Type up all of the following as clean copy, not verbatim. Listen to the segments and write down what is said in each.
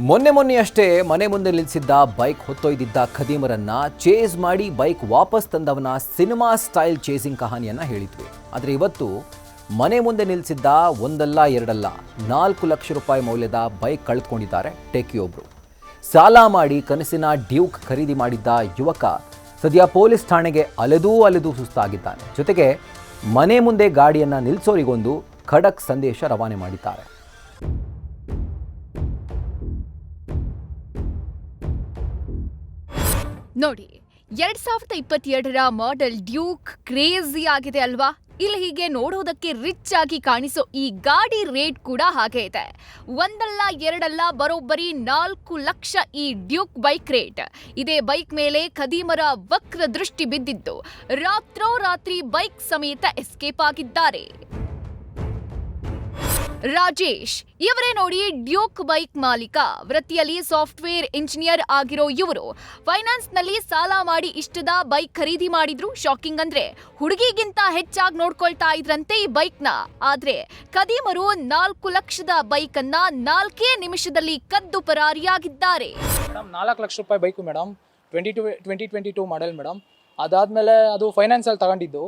ಮೊನ್ನೆಯಷ್ಟೇ ಮನೆ ಮುಂದೆ ನಿಲ್ಲಿಸಿದ್ದ ಬೈಕ್ ಹೊತ್ತೊಯ್ದಿದ್ದ ಖದೀಮರನ್ನ ಚೇಸ್ ಮಾಡಿ ಬೈಕ್ ವಾಪಸ್ ತಂದವನ ಸಿನಿಮಾ ಸ್ಟೈಲ್ ಚೇಸಿಂಗ್ ಕಹಾನಿಯನ್ನ ಹೇಳಿದ್ವಿ. ಆದರೆ ಇವತ್ತು ಮನೆ ಮುಂದೆ ನಿಲ್ಲಿಸಿದ್ದ ಒಂದಲ್ಲ ಎರಡಲ್ಲ 4 ಲಕ್ಷ ರೂಪಾಯಿ ಮೌಲ್ಯದ ಬೈಕ್ ಕಳೆದುಕೊಂಡಿದ್ದಾರೆ ಟೆಕ್ಕಿಯೊಬ್ರು. ಸಾಲ ಮಾಡಿ ಕನಸಿನ ಡ್ಯೂಕ್ ಖರೀದಿ ಮಾಡಿದ್ದ ಯುವಕ ಸದ್ಯ ಪೊಲೀಸ್ ಠಾಣೆಗೆ ಅಲೆದೂ ಸುಸ್ತಾಗಿದ್ದಾನೆ. ಜೊತೆಗೆ ಮನೆ ಮುಂದೆ ಗಾಡಿಯನ್ನ ನಿಲ್ಲಿಸೋರಿಗೊಂದು ಖಡಕ್ ಸಂದೇಶ ರವಾನೆ ಮಾಡಿದ್ದಾರೆ. ನೋಡಿ, 2022ರ ಮಾಡೆಲ್ ಡ್ಯೂಕ್ ಕ್ರೇಜಿ ಆಗಿದೆ ಅಲ್ವಾ? ಇಲ್ಲಿ ಹೀಗೆ ನೋಡೋದಕ್ಕೆ ರಿಚ್ ಆಗಿ ಕಾಣಿಸೋ ಈ ಗಾಡಿ ರೇಟ್ ಕೂಡ ಹಾಗೆ ಇದೆ. ಒಂದಲ್ಲ ಎರಡಲ್ಲ ಬರೋಬ್ಬರಿ 4 ಲಕ್ಷ ಈ ಡ್ಯೂಕ್ ಬೈಕ್ ರೇಟ್. ಇದೇ ಬೈಕ್ ಮೇಲೆ ಖದೀಮರ ವಕ್ರ ದೃಷ್ಟಿ ಬಿದ್ದಿದ್ದು ರಾತ್ರೋರಾತ್ರಿ ಬೈಕ್ ಸಮೇತ ಎಸ್ಕೇಪ್ ಆಗಿದ್ದಾರೆ. ರಾಜೇಶ್ ಇವರೇ ನೋಡಿ, ಡ್ಯೂಕ್ ಬೈಕ್ ಮಾಲೀಕ. ವೃತ್ತಿಯಲ್ಲಿ ಸಾಫ್ಟ್ವೇರ್ ಇಂಜಿನಿಯರ್ ಆಗಿರೋ ಇವರು ಫೈನಾನ್ಸ್ನಲ್ಲಿ ಸಾಲ ಮಾಡಿ ಇಷ್ಟದ ಬೈಕ್ ಖರೀದಿ ಮಾಡಿದ್ರು. ಶಾಕಿಂಗ್ ಅಂದ್ರೆ ಹುಡುಗಿಗಿಂತ ಹೆಚ್ಚಾಗಿ ನೋಡ್ಕೊಳ್ತಾ ಇದ್ರಂತೆ ಈ ಬೈಕ್ನ. ಆದ್ರೆ ಖದೀಮರು 4 ಲಕ್ಷದ ಬೈಕ್ ಅನ್ನ 4 ನಿಮಿಷದಲ್ಲಿ ಕದ್ದು ಪರಾರಿಯಾಗಿದ್ದಾರೆ. 4 ಲಕ್ಷ ರೂಪಾಯಿ ಬೈಕು ಮೇಡಮ್, 2022 ಮಾಡೆಲ್ ಮೇಡಮ್. ಅದಾದ್ಮೇಲೆ ಅದು ಫೈನಾನ್ಸಲ್ಲಿ ತಗೊಂಡಿದ್ದು.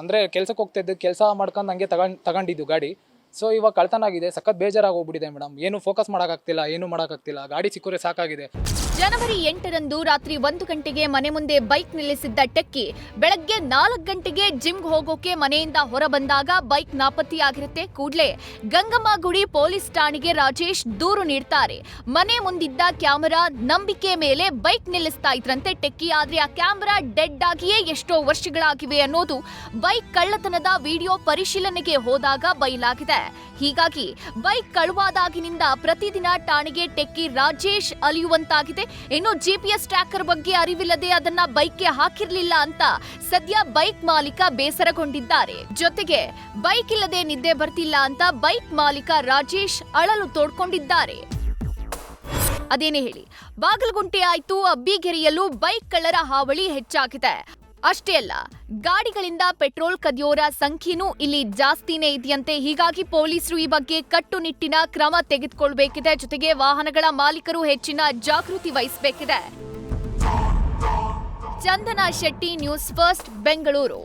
ಅಂದರೆ ಕೆಲ್ಸಕ್ಕೆ ಹೋಗ್ತಿದ್ದು, ಕೆಲಸ ಮಾಡ್ಕೊಂಡು ಹಂಗೆ ತಗೊಂಡಿದ್ದು ಗಾಡಿ. ಸೊ ಇವಾಗ ಕಳ್ತನ ಆಗಿದೆ, ಸಖತ್ ಬೇಜಾರಾಗಿ ಹೋಗ್ಬಿಟ್ಟಿದೆ ಮೇಡಮ್. ಏನು ಫೋಕಸ್ ಮಾಡೋಕ್ಕಾಗ್ತಿಲ್ಲ, ಏನು ಮಾಡೋಕ್ಕಾಗ್ತಿಲ್ಲ. ಗಾಡಿ ಸಿಕ್ಕರೆ ಸಾಕಾಗಿದೆ. ಜನವರಿ 8ರಂದು ರಾತ್ರಿ 1 ಗಂಟೆಗೆ ಮನೆ ಮುಂದೆ ಬೈಕ್ ನಿಲ್ಲಿಸಿದ್ದ ಟೆಕ್ಕಿ ಬೆಳಗ್ಗೆ 4 ಗಂಟೆಗೆ ಜಿಮ್ಗೆ ಹೋಗೋಕೆ ಮನೆಯಿಂದ ಹೊರ ಬಂದಾಗ ಬೈಕ್ ನಾಪತ್ತೆಯಾಗಿರುತ್ತೆ. ಕೂಡಲೇ ಗಂಗಮ್ಮ ಗುಡಿ ಪೊಲೀಸ್ ಠಾಣೆಗೆ ರಾಜೇಶ್ ದೂರು ನೀಡ್ತಾರೆ. ಮನೆ ಮುಂದಿದ್ದ ಕ್ಯಾಮೆರಾ ನಂಬಿಕೆ ಮೇಲೆ ಬೈಕ್ ನಿಲ್ಲಿಸ್ತಾ ಇದ್ರಂತೆ ಟೆಕ್ಕಿ. ಆದ್ರೆ ಆ ಕ್ಯಾಮೆರಾ ಡೆಡ್ ಆಗಿಯೇ ಎಷ್ಟೋ ವರ್ಷಗಳಾಗಿವೆ ಅನ್ನೋದು ಬೈಕ್ ಕಳ್ಳತನದ ವಿಡಿಯೋ ಪರಿಶೀಲನೆಗೆ ಹೋದಾಗ ಬಯಲಾಗಿದೆ. ಹೀಗಾಗಿ ಬೈಕ್ ಕಳುವಾದಾಗಿನಿಂದ ಪ್ರತಿದಿನ ಠಾಣೆಗೆ ಟೆಕ್ಕಿ ರಾಜೇಶ್ ಅಲಿಯುವಂತಾಗಿದೆ. ಇನ್ನು GPS ಟ್ರ್ಯಾಕರ್ ಬಗ್ಗೆ ಅರಿವಿಲ್ಲದೆ ಅದನ್ನ ಬೈಕ್ಗೆ ಹಾಕಿರ್ಲಿಲ್ಲ ಅಂತ ಸದ್ಯ ಬೈಕ್ ಮಾಲೀಕ ಬೇಸರಗೊಂಡಿದ್ದಾರೆ. ಜೊತೆಗೆ ಬೈಕ್ ಇಲ್ಲದೆ ನಿದ್ದೆ ಬರ್ತಿಲ್ಲ ಅಂತ ಬೈಕ್ ಮಾಲೀಕ ರಾಜೇಶ್ ಅಳಲು ತೋಡ್ಕೊಂಡಿದ್ದಾರೆ. ಅದೇನೇ ಹೇಳಿ, ಬಾಗಲಗುಂಟೆ ಆಯ್ತು, ಅಬ್ಬಿಗೆರೆಯಲ್ಲೂ ಬೈಕ್ ಕಳ್ಳರ ಹಾವಳಿ ಹೆಚ್ಚಾಗಿದೆ. ಅಷ್ಟೇ ಅಲ್ಲ, ಗಾಡಿಗಳಿಂದ ಪೆಟ್ರೋಲ್ ಕದಿಯೋರ ಸಂಖ್ಯೆನೂ ಇಲ್ಲಿ ಜಾಸ್ತಿನೇ ಇದೆಯಂತೆ. ಹೀಗಾಗಿ ಪೊಲೀಸರು ಈ ಬಗ್ಗೆ ಕಟ್ಟುನಿಟ್ಟಿನ ಕ್ರಮ ತೆಗೆದುಕೊಳ್ಬೇಕಿದೆ. ಜೊತೆಗೆ ವಾಹನಗಳ ಮಾಲೀಕರು ಹೆಚ್ಚಿನ ಜಾಗೃತಿ ವಹಿಸಬೇಕಿದೆ. Chandana Shetty, news first, Bengaluru.